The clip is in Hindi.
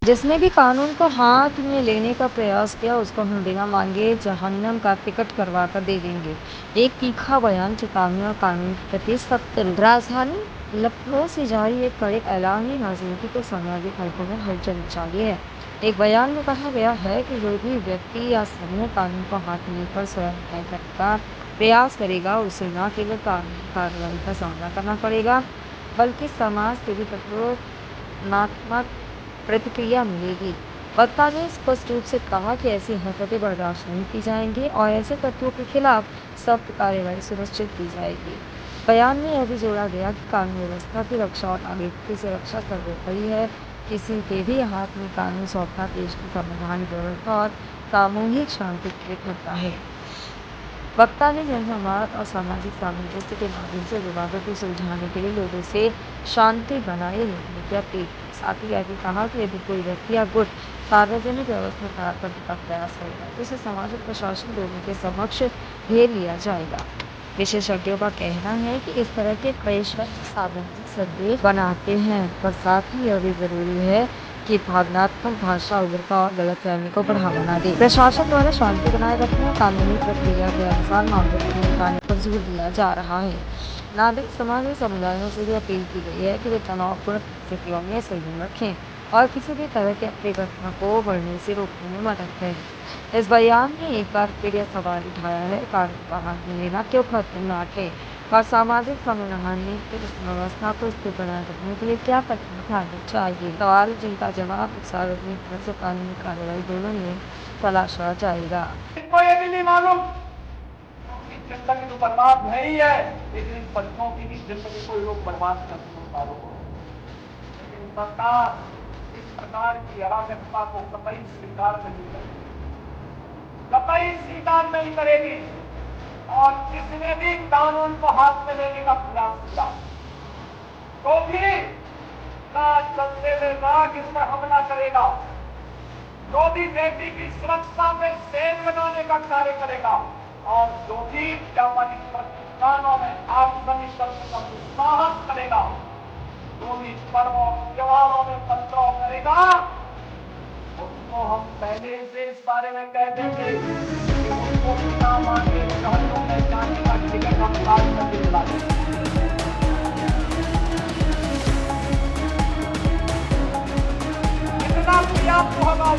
जिसने भी कानून को हाथ में लेने का प्रयास किया उसको हम बिना मांगे जहन्नम का टिकट करवा कर दे देंगे। एक तीखा बयान चेतावनी और कानून के प्रति सख्त रूख। राजधानी लखनऊ से जारी एक कड़े ऐलान ने राजनीति को सामाजिक हलकों में हलचल मचा दी है। एक बयान में कहा गया है कि जो भी व्यक्ति या समूह कानून को हाथ में लेकर स्वयं न्याय करने का प्रयास करेगा उसे न केवल कानूनी कार्रवाई का सामना करना पड़ेगा बल्कि समाज से भी कठोरनात्मक प्रतिक्रिया मिलेगी। वक्ता ने स्पष्ट रूप से कहा कि ऐसी हरकतें बर्दाश्त नहीं की जाएंगी और ऐसे तत्वों के खिलाफ सख्त कार्रवाई सुनिश्चित की जाएगी। बयान में यह भी जोड़ा गया कि कानून व्यवस्था की रक्षा और नागरिकों की सुरक्षा सर्वोपरि है। किसी के भी हाथ में कानून सौंपना देश की संवैधानिक व्यवस्था और सामूहिक शांति के लिए खतरा है। वक्ता ने जनसंवाद और सामाजिक सामंजस्य के माध्यम से विवादों को सुलझाने के लिए लोगों से शांति बनाए रखने की अपील की। साथ ही यह भी कहा कि यदि कोई व्यक्ति या गुट सार्वजनिक व्यवस्था खराब करने का प्रयास करेगा तो उसे समाज और प्रशासन दोनों के समक्ष घेर लिया जाएगा। विशेषज्ञों का कहना है कि इस तरह के कई शब्द सामाजिक संदेश बनाते हैं पर साथ ही यह भी जरूरी है कि भावनात्मक भाषा उग्रता और गलतफहमी को बढ़ावा न दे। प्रशासन द्वारा शांति बनाए रखने और कानूनी प्रक्रिया के अनुसार मामलों को निपटाने पर जोर दिया जा रहा है। नागरिक समाज और समुदायों से भी अपील की गई है कि वे तनावपूर्ण परिस्थितियों में संयम रखें और किसी भी तरह की अपनी घटना को बढ़ने से रोकने में मदद करें। इस बयान में एक बार फिर यह सवाल उठाया है कानून का हाथ में लेना क्यों खतरनाक है और सामाजिक संवैधानिक व्यवस्था को स्थिर बनाए रखने के लिए क्या कदम उठाने चाहिए। सवाल जिनका जवाब सार्वजनिक और कानूनी कार्रवाई दोनों में तलाशा जाएगा। इनको ये भी नहीं मालूम कि जिंदगी तो बर्बाद नहीं है, लेकिन इन बच्चों की भी जिंदगी को लोग बर्बाद करने वालों को। लेकिन सरकार इस प्रकार की अराजकता को कतई स्वीकार नहीं करेगी, कतई स्वीकार नहीं करेगी। और जिसने भी कानून को हाथ में लेने का प्रयास किया तो भी ना चलते हुए राग इस पर हमला करेगा, जो भी बेटी की सुरक्षा में सेल लगाने का कार्य करेगा और जो भी व्यापारिक प्रतिष्ठानों में आगजनी करने का दुस्साहस करेगा, जो भी पर्वों त्योहारों में पथराव करेगा, उसको हम पहले से इस बारे में कह देंगे कि उसको बिना मांगे शहरों में जाने का टिकट हम काट करके दिला देंगे। इतना भी आपको होगा